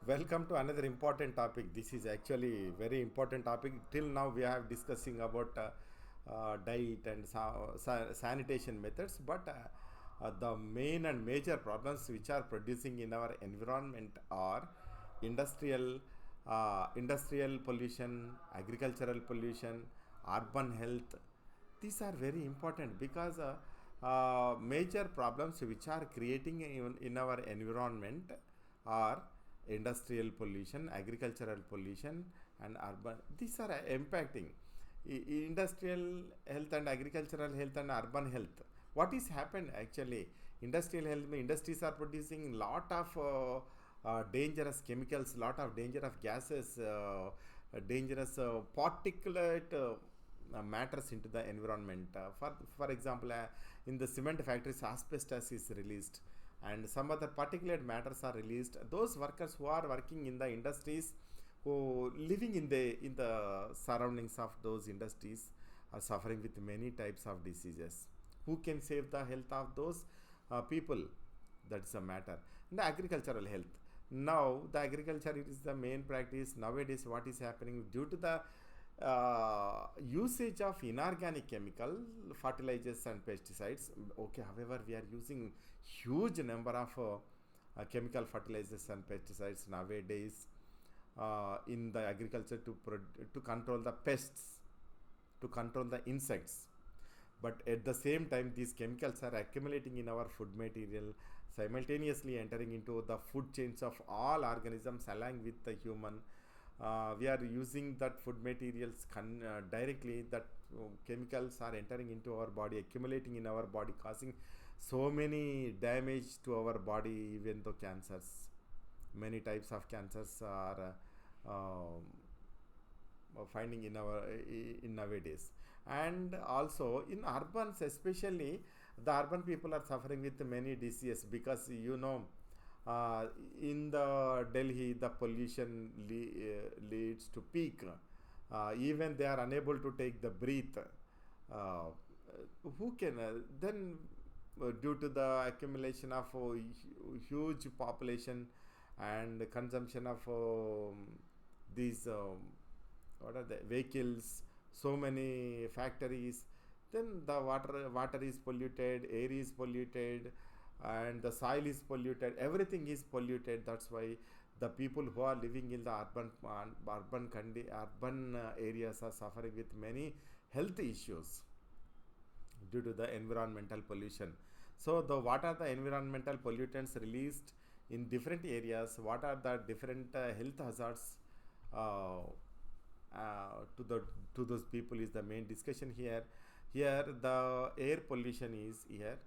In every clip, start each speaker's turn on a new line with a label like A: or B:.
A: Welcome to another important topic. This is actually very important topic. Till now we have discussing about diet and sanitation methods, but the main and major problems which are producing in our environment are industrial, industrial pollution, agricultural pollution, urban health. These are very important because major problems which are creating in our environment are industrial pollution, agricultural pollution, and urban. These are impacting industrial health and agricultural health and urban health. What is happened actually? Industrial health industries are producing lot of dangerous chemicals, lot of dangerous gases, dangerous particulate matters into the environment. For example, in the cement factories, asbestos is released, and some other particulate matters are released. Those workers who are working in the industries, who living in the surroundings of those industries, are suffering with many types of diseases. Who can save the health of those people? That's a matter. In the agricultural health, now the agriculture is the main practice nowadays. What is happening due to the usage of inorganic chemical fertilizers and pesticides? Okay, however, we are using huge number of chemical fertilizers and pesticides nowadays in the agriculture to control the pests, to control the insects. But at the same time, these chemicals are accumulating in our food material, simultaneously entering into the food chains of all organisms along with the human. We are using that food materials directly. That chemicals are entering into our body, accumulating in our body, causing so many damage to our body. Even though cancers, many types of cancers are finding in our in nowadays. And also in urbans especially, the urban people are suffering with many diseases because uh, in the Delhi, the pollution leads to peak. Even they are unable to take the breath. Uh, who can then due to the accumulation of huge population and consumption of these what are the vehicles, so many factories, then the water is polluted, air is polluted, and the soil is polluted, everything is polluted. That's why the people who are living in the urban areas are suffering with many health issues due to the environmental pollution. So the what are the environmental pollutants released in different areas? What are the different health hazards uh, to the to those people is the main discussion here. Here the air pollution is here.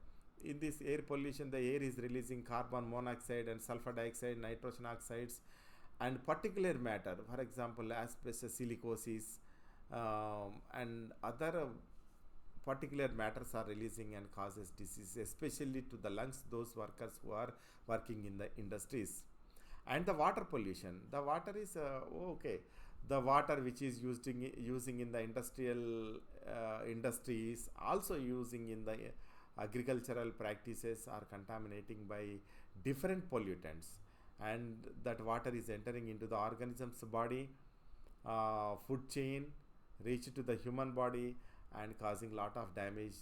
A: In this air pollution, the air is releasing carbon monoxide and sulfur dioxide, nitrogen oxides, and particular matter. For example, asbestos, silicosis, and other particular matters are releasing and causes disease, especially to the lungs. Those workers who are working in the industries. And the water pollution, the water is okay, the water which is using in the industrial industries, also using in the agricultural practices, are contaminating by different pollutants, and that water is entering into the organism's body, food chain, reach to the human body, and causing lot of damage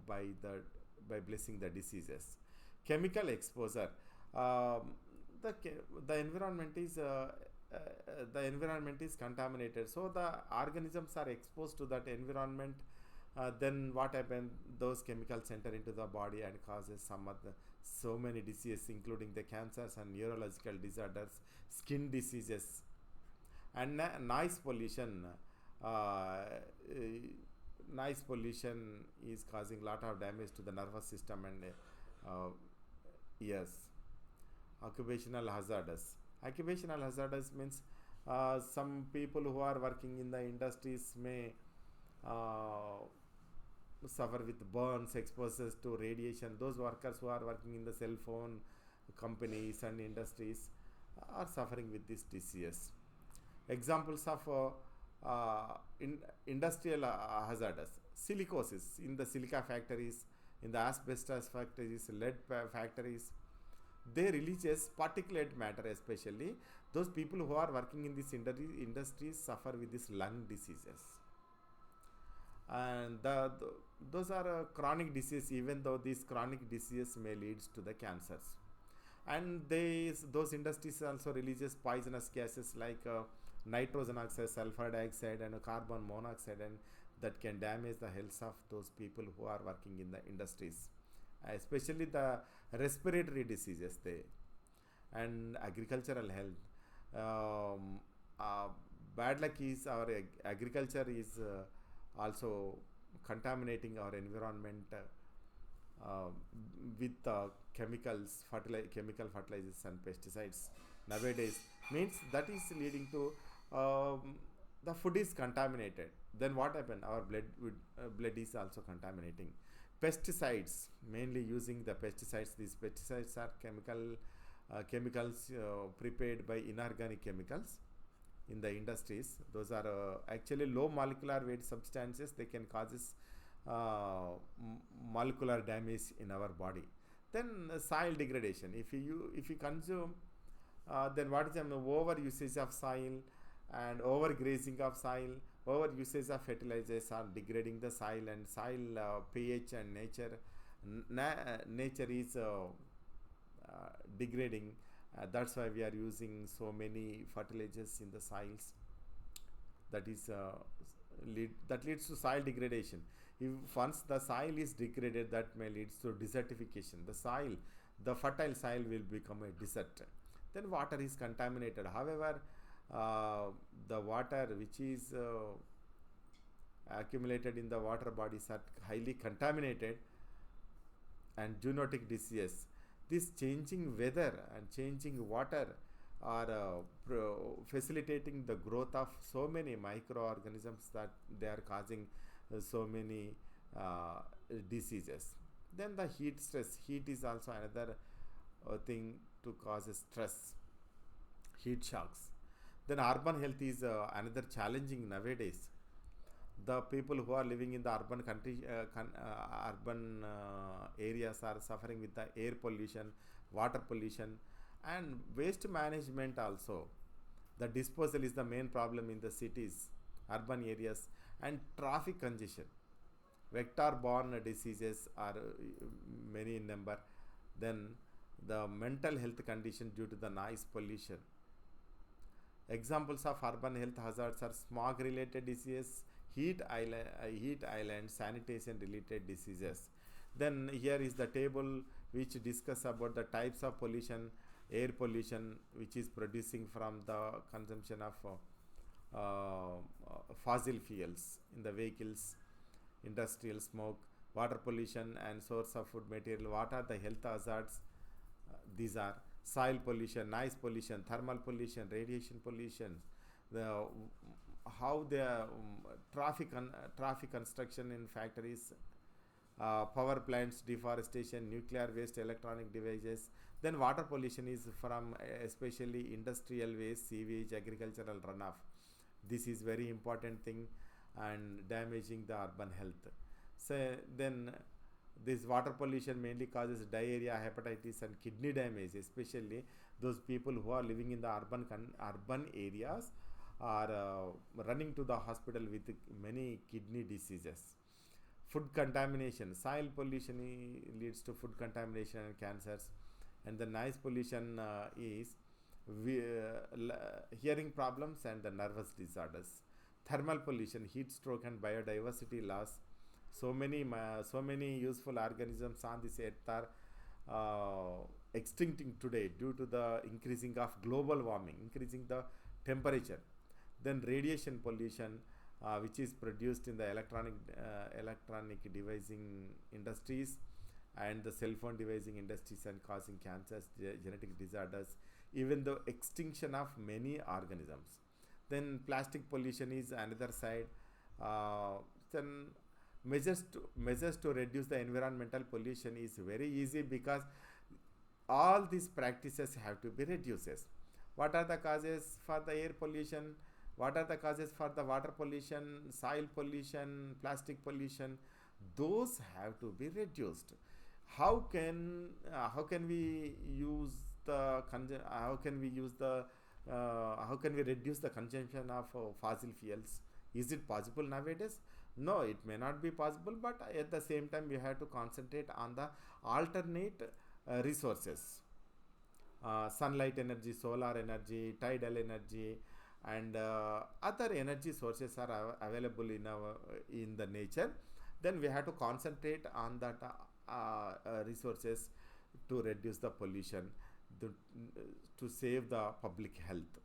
A: by blessing the diseases. Chemical exposure, um, the the environment is the environment is contaminated, so the organisms are exposed to that environment. Then what happens? Those chemicals enter into the body and causes some other so many diseases, including the cancers and neurological disorders, skin diseases, and noise pollution. uh, Noise pollution is causing lot of damage to the nervous system and yes. Occupational hazardous. Occupational hazardous means some people who are working in the industries may uh, suffer with burns, exposures to radiation. Those workers who are working in the cell phone companies and industries are suffering with this disease. Examples of industrial hazardous: silicosis in the silica factories, in the asbestos factories, lead factories, they releases particulate matter, especially those people who are working in this industries suffer with this lung diseases. And those are chronic disease, even though these chronic diseases may leads to the cancers. And those industries also releases poisonous gases like nitrogen oxide, sulfur dioxide, and carbon monoxide, and that can damage the health of those people who are working in the industries, especially the respiratory diseases and agricultural health. Bad luck is our agriculture is also contaminating our environment uh, with chemical fertilizers and pesticides nowadays, means that is leading to the food is contaminated. Then what happened, our blood is also contaminating. Pesticides, mainly using the pesticides, these pesticides are chemicals prepared by inorganic chemicals in the industries. Those are actually low molecular weight substances. They can causes molecular damage in our body. Then soil degradation, if you consume, then what is the over usage of soil and over grazing of soil, over usage of fertilizers are degrading the soil, and soil pH and nature is degrading. That's why we are using so many fertilizers in the soils. That is that leads to soil degradation. If once the soil is degraded, that may leads to desertification. The fertile soil will become a desert. Then water is contaminated. However, the water which is accumulated in the water bodies are highly contaminated, and zoonotic disease. This changing weather and changing water are facilitating the growth of so many microorganisms that they are causing so many diseases. Then the heat stress. Heat is also another thing to cause stress, heat shocks. Then urban health is another challenging nowadays. The people who are living in the urban areas are suffering with the air pollution, water pollution, and waste management also. The disposal is the main problem in the cities, urban areas, and traffic congestion. Vector borne diseases are many in number. Then the mental health condition due to the noise pollution. Examples of urban health hazards are smog related diseases, heat island, sanitation related diseases. Then here is the table which discuss about the types of pollution. Air pollution, which is producing from the consumption of fossil fuels in the vehicles, industrial smoke. Water pollution and source of food material. What are the health hazards? These are soil pollution, noise pollution, thermal pollution, radiation pollution, the how the traffic construction in factories, power plants, deforestation, nuclear waste, electronic devices. Then water pollution is from especially industrial waste, sewage, agricultural runoff. This is very important thing and damaging the urban health. So then this water pollution mainly causes diarrhea, hepatitis, and kidney damage, especially those people who are living in the urban areas are running to the hospital with many kidney diseases. Food contamination, soil pollution leads to food contamination and cancers. And the noise pollution is hearing problems and the nervous disorders. Thermal pollution, heat stroke and biodiversity loss. So many useful organisms on this earth are extincting today due to the increasing of global warming, increasing the temperature. Then radiation pollution, which is produced in the electronic devising industries and the cell phone devising industries, and causing cancers, genetic disorders, even the extinction of many organisms. Then plastic pollution is another side. Then measures to reduce the environmental pollution is very easy, because all these practices have to be reduced. What are the causes for the air pollution? What are the causes for the water pollution, soil pollution, plastic pollution? Those have to be reduced. how can we use the how can we reduce the consumption of fossil fuels? Is it possible nowadays? No, it may not be possible, but at the same time we have to concentrate on the alternate resources, sunlight energy, solar energy, tidal energy, and other energy sources are available in the nature. Then we have to concentrate on that resources to reduce the pollution, to, to save the public health.